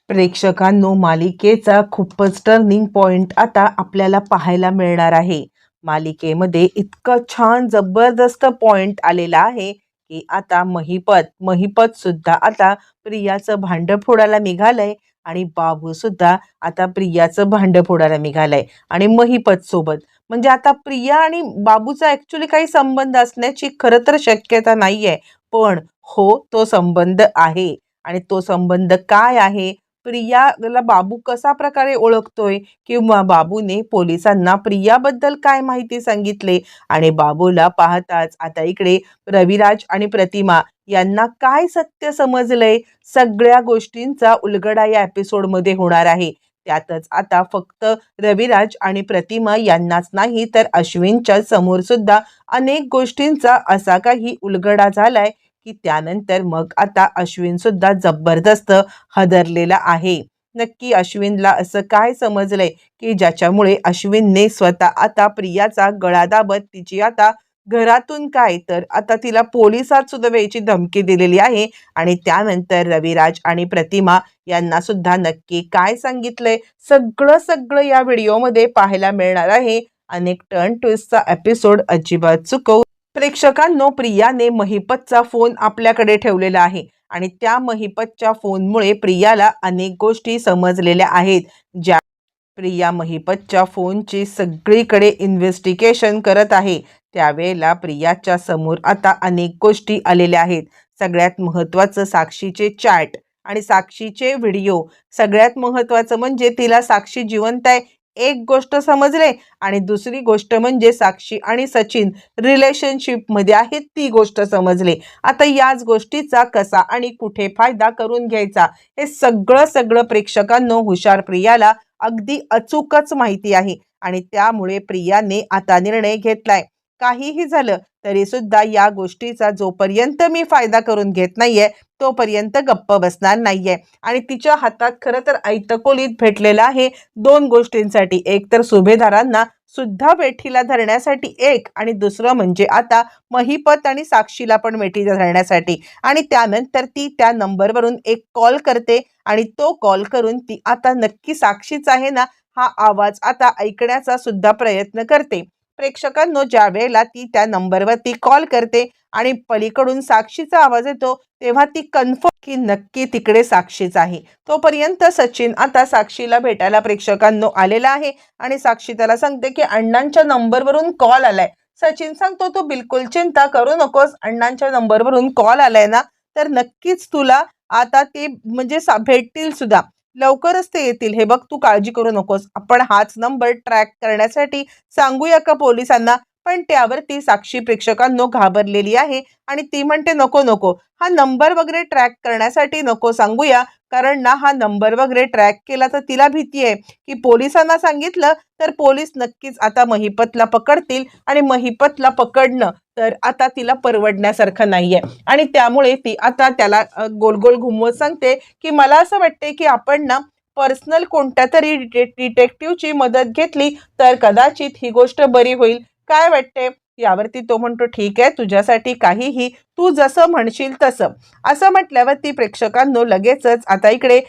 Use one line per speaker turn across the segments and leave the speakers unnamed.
प्रेक्षकांनो, मालिकेचा खूपच turning point आता आपल्याला पाहायला मिळणार आहे. मालिकेमध्ये इतकं छान जबरदस्त पॉइंट आलेला आहे की आता महिपत सुद्धा आता प्रियाचं भांडं फोडायला निघालंय आणि बाबू सुद्धा आता प्रियाचं भांडं फोडायला निघालंय आणि महिपत सोबत. म्हणजे आता प्रिया आणि बाबूचा ऍक्च्युली काही संबंध असण्याची खरं तर शक्यता नाहीये, पण हो, तो संबंध आहे. आणि तो संबंध काय आहे, प्रियाला बाबू कसा प्रकारे ओळखतोय किंवा बाबूने पोलिसांना प्रियाबद्दल काय माहिती सांगितले आणि बाबूला पाहताच आता इकडे रविराज आणि प्रतिमा यांना काय सत्य समजलंय, सगळ्या गोष्टींचा उलगडा या एपिसोडमध्ये होणार आहे. त्यातच आता फक्त रविराज आणि प्रतिमा यांनाच नाही तर अश्विनच्या समोर सुद्धा अनेक गोष्टींचा असा काही उलगडा झालाय की त्यानंतर मग आता अश्विन सुद्धा जबरदस्त हादरलेला आहे. नक्की अश्विनला असं काय समजलंय की ज्याच्यामुळे अश्विनने स्वतः आता प्रियाचा गळा दाबत तिची आता घरातून काय तर आता तिला पोलिसात सुद्धा वेळची धमकी दिलेली आहे. आणि त्यानंतर रविराज आणि प्रतिमा यांना सुद्धा नक्की काय सांगितलंय, सगळं सगळं या व्हिडिओमध्ये पाहायला मिळणार आहे. अनेक टर्न ट्विस्टचा एपिसोड अजिबात चुकवू प्रेक्षकांनो, प्रियाने महिपतचा फोन आपल्याकडे ठेवलेला आहे आणि त्या महिपतच्या फोनमुळे प्रियाला अनेक गोष्टी समजलेल्या आहेत. ज्या प्रिया महिपतच्या फोनची सगळीकडे इन्व्हेस्टिगेशन करत आहे त्यावेळेला प्रियाच्या समोर आता अनेक गोष्टी आलेल्या आहेत. सगळ्यात महत्त्वाचं साक्षीचे चॅट आणि साक्षीचे व्हिडिओ. सगळ्यात महत्त्वाचं म्हणजे तिला साक्षी जिवंत आहे एक गोष्ट समजले आणि दुसरी गोष्ट म्हणजे साक्षी आणि सचिन रिलेशनशिपमध्ये आहेत ती गोष्ट समजले. आता याच गोष्टीचा कसा आणि कुठे फायदा करून घ्यायचा हे सगळं सगळं प्रेक्षकांनो हुशार प्रियाला अगदी अचूकच माहिती आहे आणि त्यामुळे प्रियाने आता निर्णय घेतलाय. काहीही झालं तरी सुद्धा या गोष्टीचा जोपर्यंत मी फायदा करून घेत नाहीये तोपर्यंत गप्प बसणार नाहीये. आणि तिच्या हातात खरं तर ऐतकोलीत भेटलेलं आहे दोन गोष्टींसाठी. एक तर सुभेदारांना सुद्धा वेठीला धरण्यासाठी एक, आणि दुसरं म्हणजे आता महिपत आणि साक्षीला पण वेठीला धरण्यासाठी. आणि त्यानंतर ती त्या नंबरवरून एक कॉल करते आणि तो कॉल करून ती आता नक्की साक्षीच आहे ना हा आवाज आता ऐकण्याचा सुद्धा प्रयत्न करते. प्रेक्षकांनो, ज्या वेळेला ती त्या नंबरवरती कॉल करते आणि पलीकडून साक्षीचा आवाज येतो तेव्हा ती कन्फर्म की नक्की तिकडे साक्षीच आहे. तोपर्यंत सचिन आता साक्षीला भेटायला प्रेक्षकांनो आलेला आहे आणि साक्षी त्याला सांगते की अण्णांच्या नंबरवरून कॉल आलाय. सचिन सांगतो तू बिलकुल चिंता करू नकोस, अण्णांच्या नंबरवरून कॉल आलाय ना तर नक्कीच तुला आता ते म्हणजे भेटतील सुद्धा, लवकरच ते येतील. हे बघ, तू काळजी करू नकोस, आपण हाच नंबर ट्रॅक करण्यासाठी सांगूया का पोलिसांना. पण त्यावरती साक्षी प्रेक्षकांनो घाबरलेली आहे आणि ती म्हणते नको नको, हा नंबर वगैरे ट्रॅक करण्यासाठी नको सांगूया, कारण ना हा नंबर वगैरे ट्रॅक केला तर तिला भीती आहे की पोलिसांना सांगितलं तर पोलीस नक्कीच आता महिपतला पकडतील आणि महिपतला पकडणं तर आता तिला परवडण्यासारखं नाहीये. आणि त्यामुळे ती आता त्याला गोल गोल घुमवत सांगते की मला असं वाटते की आपण ना पर्सनल कोणत्या तरी डिटेक्टिव्हची मदत घेतली तर कदाचित ही गोष्ट बरी होईल, काय वाटते. यावरती तो म्हणतो ठीक आहे, तुझ्यासाठी काहीही, तू जसं म्हणशील तसं. असं म्हटल्यावरती प्रेक्षकांनो लगेचच आता इकडे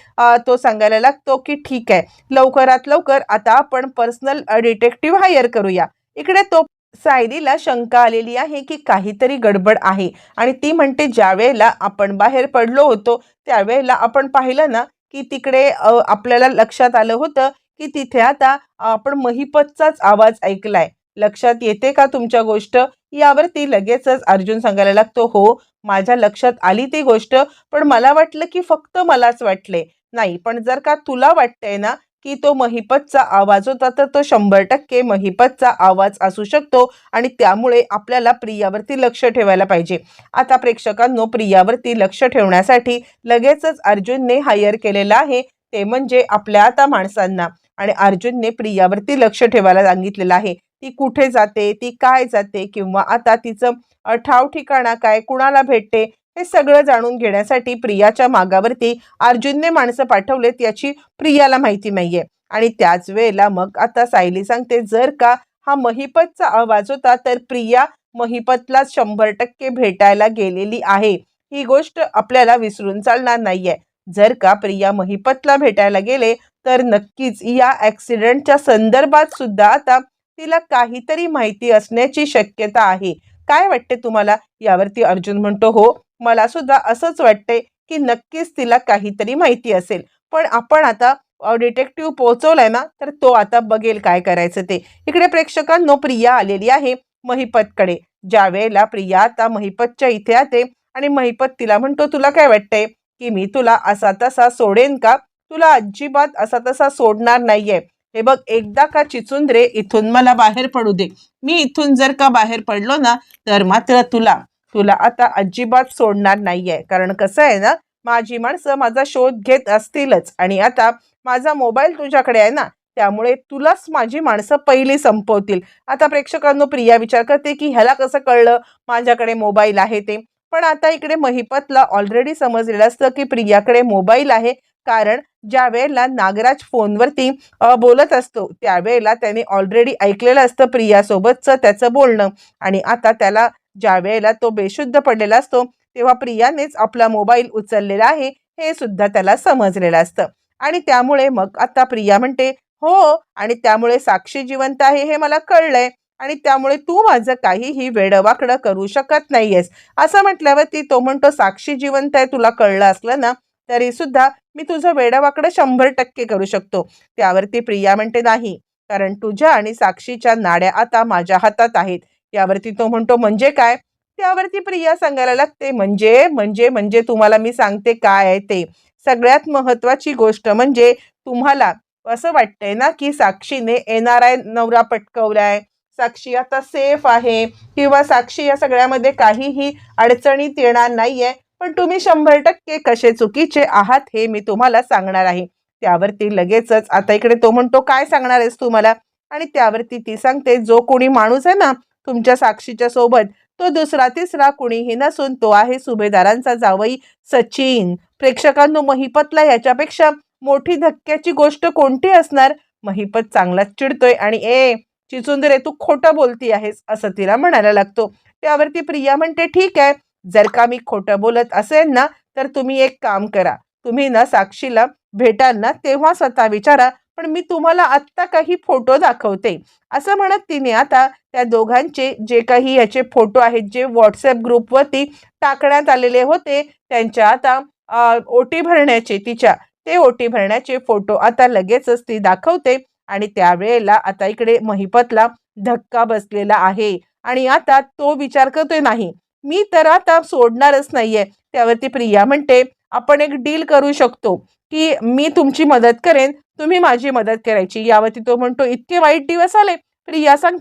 तो सांगायला लागतो की ठीक आहे, लवकरात लवकर आता आपण पर्सनल डिटेक्टिव्ह हायर करूया. इकडे तो सायलीला शंका आलेली आहे की काहीतरी गडबड आहे आणि ती म्हणते ज्या वेळेला आपण बाहेर पडलो होतो त्यावेळेला आपण पाहिलं ना की तिकडे आपल्याला लक्षात आलं होतं की तिथे आता आपण महिपतचाच आवाज ऐकलाय. लक्षात येते का तुमच्या गोष्ट. यावरती लगेचच अर्जुन सांगायला लागतो हो, माझ्या लक्षात आली ती गोष्ट, पण मला वाटलं की फक्त मलाच वाटले. नाही, पण जर का तुला वाटतंय ना की तो महिपतचा आवाज होता तर तो 100% महिपतचा आवाज असू शकतो आणि त्यामुळे आपल्याला प्रियावरती लक्ष ठेवायला पाहिजे. आता प्रेक्षकांनो, प्रियावरती लक्ष ठेवण्यासाठी लगेचच अर्जुनने हायर केलेलं आहे ते म्हणजे आपल्या आता माणसांना. आणि अर्जुनने प्रियावरती लक्ष ठेवायला सांगितलेलं आहे. ती कुठे जाते, ती काय जाते किंवा आता तिचं ठाव ठिकाणा काय, कुणाला भेटते, हे सगळं जाणून घेण्यासाठी प्रियाच्या मागावरती अर्जुनने माणसं पाठवलेत याची प्रियाला माहिती नाहीये. आणि त्याच वेळेला मग आता सायली सांगते जर का हा महिपतचा आवाज होता तर प्रिया महिपतला 100% भेटायला गेलेली आहे. ही गोष्ट आपल्याला विसरून चालणार नाहीये. जर का प्रिया महिपतला भेटायला गेले तर नक्कीच या ॲक्सिडेंटच्या संदर्भात सुद्धा आता तिला काहीतरी माहिती असण्याची शक्यता आहे. काय वाटते तुम्हाला? यावरती अर्जुन म्हणतो, हो, मला सुद्धा असंच वाटतंय की नक्कीच तिला काहीतरी माहिती असेल. पण आपण आता डिटेक्टिव्ह पोहोचवलाय ना, तर तो आता बघेल काय करायचं ते. इकडे प्रेक्षकांनो, प्रिया आलेली आहे महिपतकडे. ज्या वेळेला प्रिया आता महिपतच्या इथे येते आणि महिपत तिला म्हणतो, तुला काय वाटतंय की मी तुला असा तसा सोडेन का? तुला अजिबात असा तसा सोडणार नाहीये. हे बघ, एकदा का चिचुंद्रे इथून मला बाहेर पडू दे. मी इथून जर का बाहेर पडलो ना, तर मात्र तुला तुला आता अजिबात सोडणार नाहीये. कारण कसं आहे ना, माझी माणसं माझा शोध घेत असतीलच आणि आता माझा मोबाईल तुझ्याकडे आहे ना, त्यामुळे तुलाच माझी माणसं पहिली संपवतील. आता प्रेक्षकांनो, प्रिया विचार करते की ह्याला कसं कळलं माझ्याकडे मोबाईल आहे ते. पण आता इकडे महिपतला ऑलरेडी समजलेलं असतं की प्रियाकडे मोबाईल आहे. कारण ज्या वेळेला नागराज फोनवरती बोलत असतो त्यावेळेला त्याने ऑलरेडी ऐकलेलं असतं प्रियासोबतचं त्याचं बोलणं. आणि आता त्याला ज्या वेळेला तो बेशुद्ध पडलेला असतो तेव्हा प्रियानेच आपला मोबाईल उचललेला आहे हे सुद्धा त्याला समजलेलं असतं. आणि त्यामुळे मग आता प्रिया म्हणते, हो, आणि त्यामुळे साक्षी जिवंत आहे हे मला कळलंय आणि त्यामुळे तू माझं काहीही वेडवाकडं करू शकत नाहीयेस. असं म्हटल्यावरती तो म्हणतो, साक्षी जिवंत आहे तुला कळलं असलं ना, तरी सुद्धा मी तुझं वेडवाकडं 100% करू शकतो. त्यावरती प्रिया म्हणते, नाही, कारण तुझ्या आणि साक्षीच्या नाड्या आता माझ्या हातात आहेत. यावरती तो म्हणतो, म्हणजे काय? त्यावरती प्रिया सांगायला लागते, म्हणजे म्हणजे म्हणजे तुम्हाला मी सांगते काय आहे ते. सगळ्यात महत्वाची गोष्ट म्हणजे तुम्हाला असं वाटतंय ना की साक्षीने NRI नवरा पटकवलाय, साक्षी आता सेफ आहे किंवा साक्षी या सगळ्यामध्ये काहीही अडचणीत येणार नाहीये. पण तुम्ही 100% कसे चुकीचे आहात हे मी तुम्हाला सांगणार आहे. त्यावरती लगेचच आता इकडे तो म्हणतो, काय सांगणार आहेस तू मला? आणि त्यावरती ती सांगते, जो कोणी माणूस आहे ना तुमच्या साक्षीच्या सोबत, तो दुसरा तिसरा कुणीही नसून तो आहे सुभेदारांचा जावई सचिन. प्रेक्षकांनो, महिपतला याच्यापेक्षा मोठी धक्क्याची गोष्ट कोणती असणार? महिपत चांगलाच चिडतोय आणि चिचुंदरे, तू खोटं बोलती आहेस असं तिला म्हणायला लागतो. त्यावरती प्रिया म्हणते, ठीक आहे, जर का मी खोटं बोलत असेल ना, तर तुम्ही एक काम करा, तुम्ही ना साक्षीला भेटाल ना तेव्हा स्वतः विचारा, पण मी तुम्हाला आत्ता काही फोटो दाखवते. असं म्हणत तिने आता त्या दोघांचे जे काही याचे फोटो आहेत जे व्हॉट्सअप ग्रुपवरती टाकण्यात आलेले होते त्यांच्या आता ओटी भरण्याचे तिच्या ते ओटी भरण्याचे फोटो आता लगेचच ती दाखवते. आणि त्यावेळेला आता इकडे महिपतला धक्का बसलेला आहे आणि आता तो विचार करतोय, नाही, मी तर आता सोडणारच नाहीये. त्यावरती प्रिया म्हणते, आपण एक डील करू शकतो की मी तुमची मदत करेन, तुम्ही माझी मदत करायची. यावरती तो म्हणतो, इतके वाईट दिवस आले? प्रिया सांग,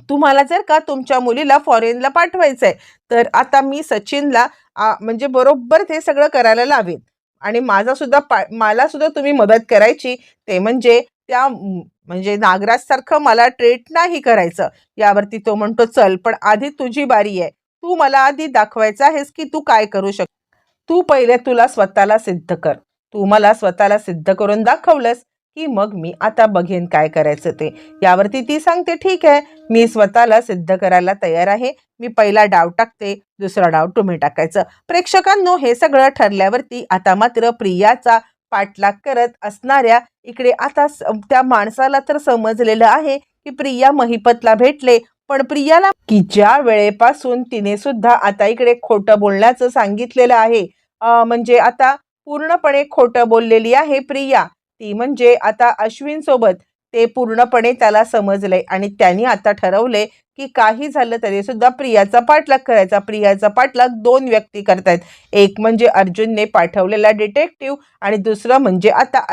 तुम्हाला जर का तुमच्या मुलीला फॉरेनला पाठवायचंय तर आता मी सचिनला म्हणजे बरोबर ते सगळं करायला लावेन आणि मला सुद्धा तुम्ही मदत करायची. ते म्हणजे म्हणजे नागराज सारखं मला ट्रीट नाही करायचं. यावरती तो म्हणतो, चल, पण आधी तुझी बारी आहे. तू मला आधी दाखवायचं आहेस की तू काय करू शकतो. तू पहिले तुला स्वतःला सिद्ध कर. तू मला स्वतःला सिद्ध करून दाखवलंस की मग मी आता बघेन काय करायचं ते. यावरती ती सांगते, ठीक आहे, मी स्वतःला सिद्ध करायला तयार आहे. मी पहिला डाव टाकते, दुसरा डाव तुम्ही टाकायचं. प्रेक्षकांनो, हे सगळं ठरल्यावरती आता मात्र प्रियाचा पाठलाग करत असणाऱ्या इकडे आता त्या माणसाला तर समजलेलं आहे की प्रिया महिपतला भेटले. पण प्रियाला की ज्या वेळेपासून तिने सुद्धा आता इकडे खोटं बोलण्याचं सांगितलेलं आहे, म्हणजे आता पूर्णपणे खोटं बोललेली आहे प्रिया, ती म्हणजे आता अश्विन सोबत, ते पूर्णपणे त्याला समजलंय आणि त्यांनी आता ठरवले की काही झालं तरी सुद्धा प्रियाचा पाठलाग करायचा. प्रियाचा पाठलाग दोन व्यक्ती करतायत, एक म्हणजे अर्जुनने पाठवलेला डिटेक्टिव्ह आणि दुसरं म्हणजे आता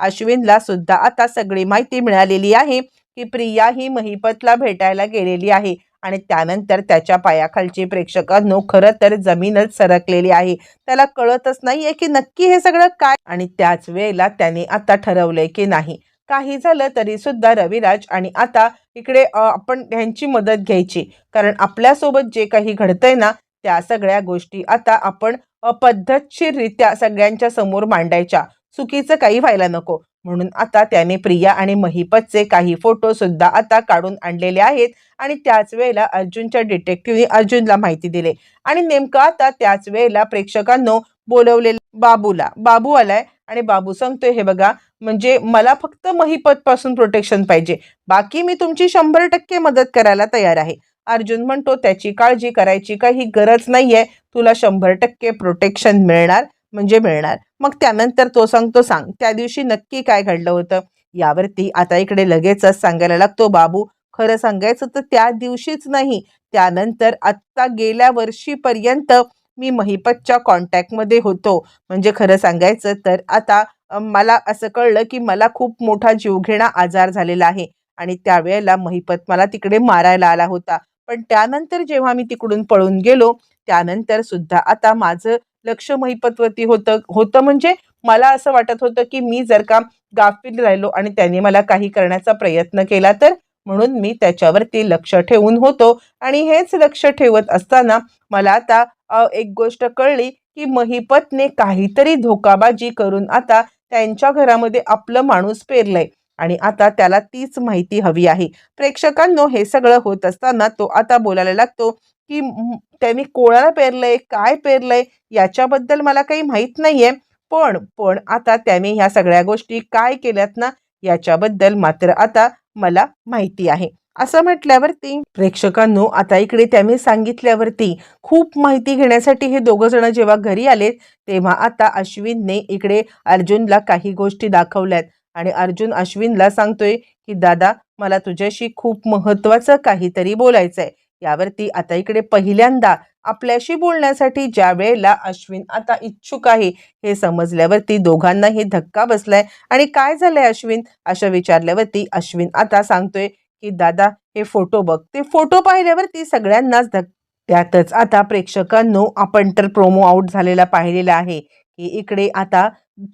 अश्विनला सुद्धा आता सगळी माहिती मिळालेली आहे की प्रिया ही महिपतला भेटायला गेलेली आहे आणि त्यानंतर त्याच्या पायाखालची प्रेक्षकांनो खरं तर जमीनच सरकलेली आहे. त्याला कळतच नाहीये की नक्की हे सगळं काय. आणि त्याच वेळेला त्याने आता ठरवलंय की नाही, काही झालं तरी सुद्धा रविराज आणि आता इकडे आपण ह्यांची मदत घ्यायची. कारण आपल्यासोबत जे काही घडतंय ना त्या सगळ्या गोष्टी आता आपण पद्धतशीररित्या सगळ्यांच्या समोर मांडायच्या, चुकीचं काही व्हायला नको. म्हणून आता त्याने प्रिया आणि महिपतचे काही फोटो सुद्धा आता काढून आणलेले आहेत आणि त्याच वेळेला अर्जुनच्या डिटेक्टिव्हने अर्जुनला माहिती दिली. आणि नेमकं आता त्याच वेळेला प्रेक्षकांनो बोलवलेलं बाबू आलाय आणि बाबू सांगतोय, हे बघा म्हणजे मला फक्त महिपत पासून प्रोटेक्शन पाहिजे, बाकी मी तुमची 100% मदत करायला तयार आहे. अर्जुन म्हणतो त्याची काळजी करायची काही गरज नाहीये, तुला 100% प्रोटेक्शन मिळणार म्हणजे मिळणार. मग त्यानंतर तो सांगतो, सांग त्या दिवशी नक्की काय घडलं होतं. यावरती आता इकडे लगेचच सांगायला लागतो बाबू, खरं सांगायचं तर त्या दिवशीच नाही, त्यानंतर आत्ता गेल्या वर्षीपर्यंत मी महिपतच्या कॉन्टॅक्टमध्ये होतो. म्हणजे खरं सांगायचं तर आता मला असं कळलं की मला खूप मोठा जीवघेणा आजार झालेला आहे आणि त्यावेळेला महिपत मला तिकडे मारायला आला होता. पण त्यानंतर जेव्हा मी तिकडून पळून गेलो, त्यानंतर सुद्धा आता माझं लक्ष महिपतवरती होतं होतं म्हणजे मला असं वाटत होतं की मी जर का गाफील राहिलो आणि त्याने मला काही करण्याचा प्रयत्न केला तर, म्हणून मी त्याच्यावरती लक्ष ठेवून होतो. आणि हेच लक्ष ठेवत असताना मला आता एक गोष्ट कळली की महिपतने काहीतरी धोकाबाजी करून आता त्यांच्या घरामध्ये आपलं माणूस पेरलंय आणि आता त्याला तीच माहिती हवी आहे. प्रेक्षकांनो, हे सगळं होत असताना तो आता बोलायला लागतो की त्यांनी कोणाला पेरलंय, काय पेरलंय याच्याबद्दल मला काही माहित नाहीये, पण पण आता त्याने ह्या सगळ्या गोष्टी काय केल्यात ना, याच्याबद्दल मात्र आता मला माहिती आहे. असं म्हटल्यावरती प्रेक्षकांनो, आता इकडे त्यांनी सांगितल्यावरती खूप माहिती घेण्यासाठी हे दोघं जण जेव्हा घरी आले, तेव्हा आता अश्विनने इकडे अर्जुनला काही गोष्टी दाखवल्यात आणि अर्जुन अश्विनला सांगतोय की दादा, मला तुझ्याशी खूप महत्वाचं काहीतरी बोलायचंय. यावरती आता इकडे पहिल्यांदा आपल्याशी बोलण्यासाठी ज्या वेळेला अश्विन आता इच्छुक आहे हे समजल्यावरती दोघांनाही धक्का बसलाय. आणि काय झालंय अश्विन, असं विचारल्यावरती अश्विन आता सांगतोय की दादा, हे फोटो बघ. ते फोटो पाहिल्यावरती सगळ्यांनाच त्यातच आता प्रेक्षकांनो, आपण तर प्रोमो आउट झालेला पाहिलेला आहे की इकडे आता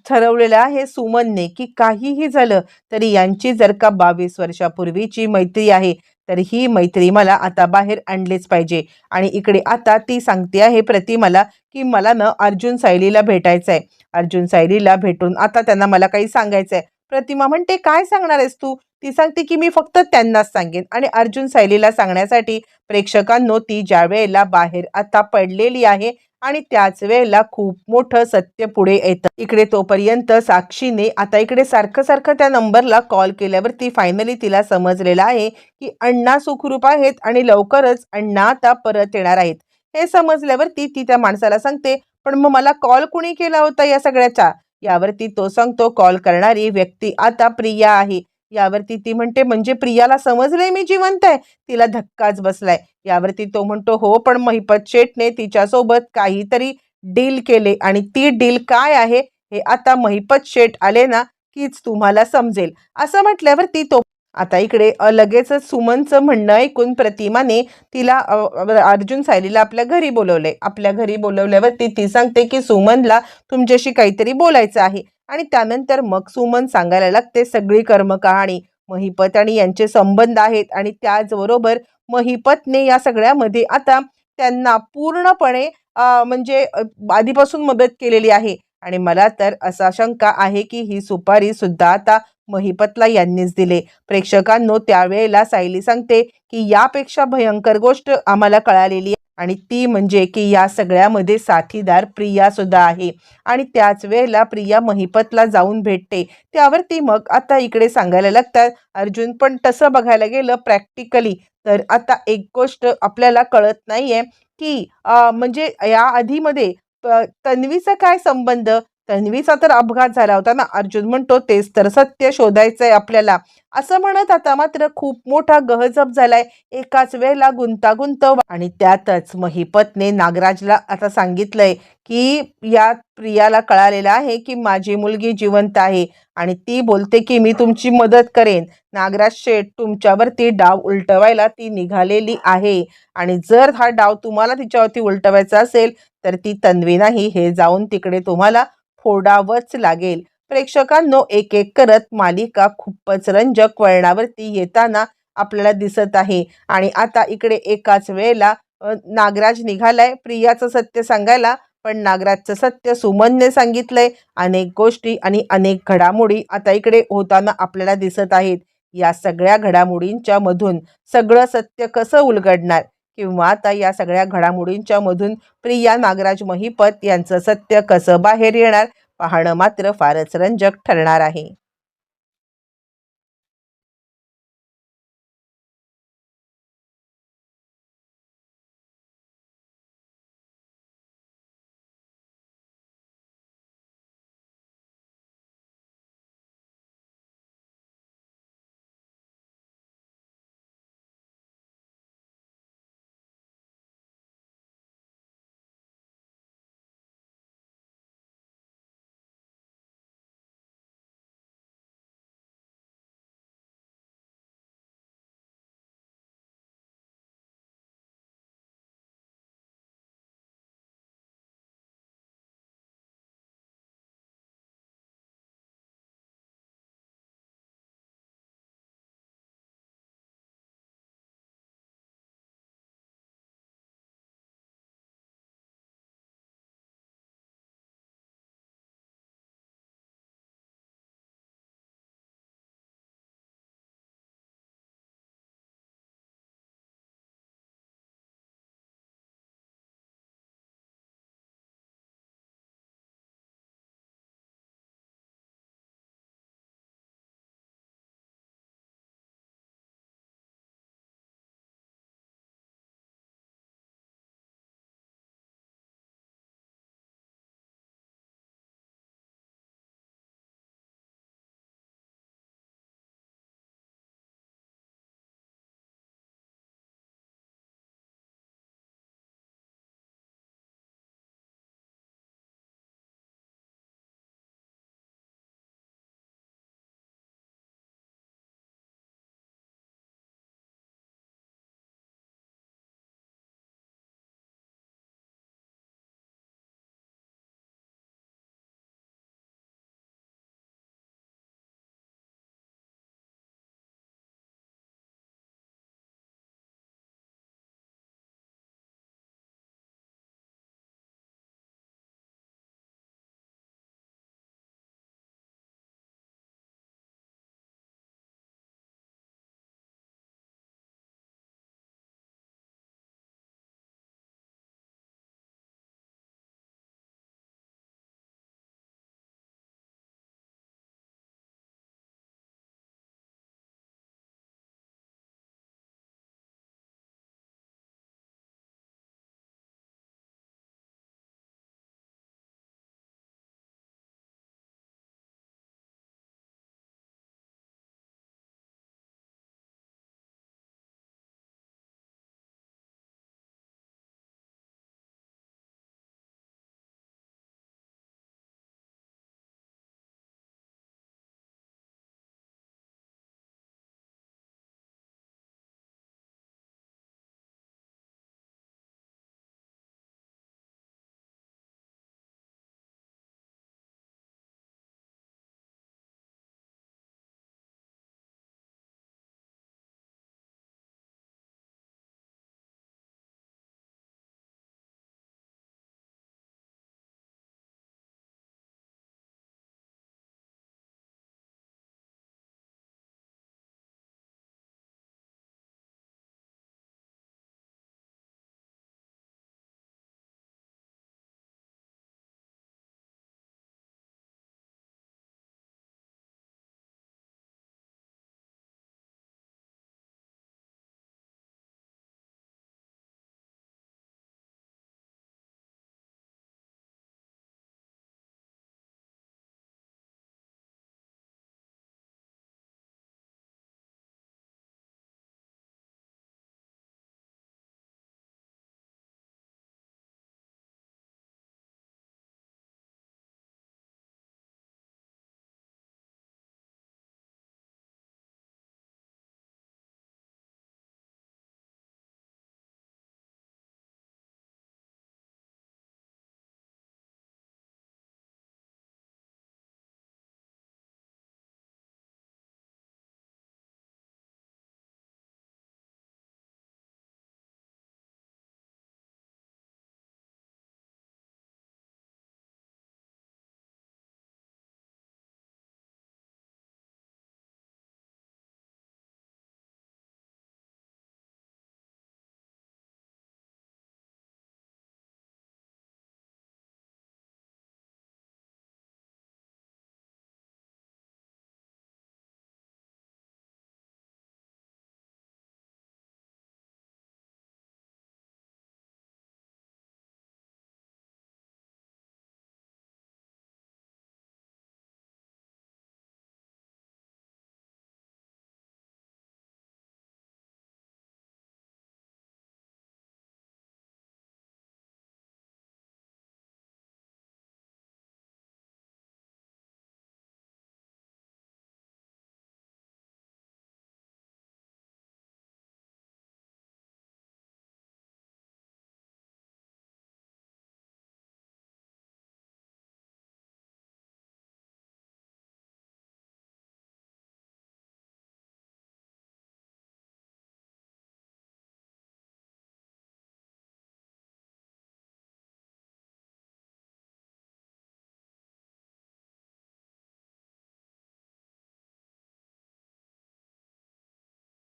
ठरवलेलं आहे सुमनने की काहीही झालं तरी यांची जर का 22 वर्षापूर्वीची मैत्री आहे तर ही मैत्री मला आता बाहेर आणलीच पाहिजे. आणि इकडे आता ती सांगते आहे प्रतिमाला की मला ना अर्जुन सायलीला भेटायचं आहे. अर्जुन सायलीला भेटून आता त्यांना मला काही सांगायचं आहे. प्रतिमा म्हणते, काय सांगणार आहेस तू? ती सांगते की मी फक्त त्यांनाच सांगेन. आणि अर्जुन सायलीला सांगण्यासाठी प्रेक्षकांनो, ती ज्या वेळेला बाहेर आता पडलेली आहे आणि त्याच वेळेला खूप मोठं सत्य पुढे येतं. इकडे तोपर्यंत साक्षीने आता इकडे सारखं सारखं त्या नंबरला कॉल केल्यावरती फायनली तिला समजलेलं आहे की अण्णा सुखरूप आहेत आणि लवकरच अण्णा आता परत येणार आहेत. हे समजल्यावरती ती त्या माणसाला सांगते, पण मग मला कॉल कुणी केला होता या सगळ्याचा? यावरती तो सांगतो, कॉल करणारी व्यक्ती आता प्रिया आहे. यावरती ती म्हणते, म्हणजे प्रियाला समजलंय मी जिवंत आहे? तिला धक्काच बसलाय. यावरती तो म्हणतो, हो, पण महिपत शेठने तिच्यासोबत काहीतरी डील केले आणि ती डील काय आहे हे आता महिपत शेठ आले ना कीच तुम्हाला समजेल. असं म्हटल्यावरती तो आता इकडे लगेचच सुमनचं म्हणणं ऐकून प्रतिमाने तिला अर्जुन सायलीला आपल्या घरी बोलवले. आपल्या घरी बोलवल्यावरती ती सांगते की सुमनला तुमच्याशी काहीतरी बोलायचं आहे. आणि त्यानंतर मग सुमन सांगायला लागते सगळी कर्मकहाणी. महिपत आणि यांचे संबंध आहेत आणि त्याचबरोबर महिपतने या सगळ्यामध्ये आता त्यांना पूर्णपणे म्हणजे आधीपासून मदत केलेली आहे. आणि मला तर असा शंका आहे की ही सुपारी सुद्धा आता महिपतला यांनीच दिले. प्रेक्षकांनो, त्यावेळेला सायली सांगते की यापेक्षा भयंकर गोष्ट आम्हाला कळालेली आहे आणि ती म्हणजे की या सगळ्यामध्ये साथीदार प्रिया सुद्धा आहे. आणि त्याच वेळेला प्रिया महिपतला जाऊन भेटते. त्यावरती मग आता इकडे सांगायला लागतात अर्जुन, पण तसं बघायला गेलं प्रॅक्टिकली तर आता एक गोष्ट आपल्याला कळत नाहीये की म्हणजे या आधीमध्ये तन्वीचा काय संबंध? तन्वीचा तर अपघात झाला होता ना. अर्जुन म्हणतो, तेच तर सत्य शोधायचंय आपल्याला. असं म्हणत आता मात्र खूप मोठा गहजप झालाय. एकाच वेळेला गुंतागुंत आणि त्यातच महिपतने नागराजला आता सांगितलंय की या प्रियाला कळालेलं आहे की माझी मुलगी जिवंत आहे आणि ती बोलते की मी तुमची मदत करेन. नागराज शेठ तुमच्यावरती डाव उलटवायला ती निघालेली आहे आणि जर हा डाव तुम्हाला तिच्यावरती उलटवायचा असेल तर ती तन्वी नाही, हे जाऊन तिकडे तुम्हाला फोडावंच लागेल. प्रेक्षकांनो, एक एक करत मालिका खूपच रंजक वळणावरती येताना आपल्याला दिसत आहे. आणि आता इकडे एकाच वेळेला नागराज निघालाय प्रियाचं सत्य सांगायला, पण नागराजचं सत्य सुमनने सांगितलंय. अनेक गोष्टी आणि अनेक घडामोडी आता इकडे होताना आपल्याला दिसत आहेत. या सगळ्या घडामोडींच्या मधून सगळं सत्य कसं उलगडणार किंवा आता या सगळ्या घडामोडींच्या मधून प्रिया नागराज महिपत यांचं सत्य कसं बाहेर येणार पाहणं मात्र फारच रंजक ठरणार आहे.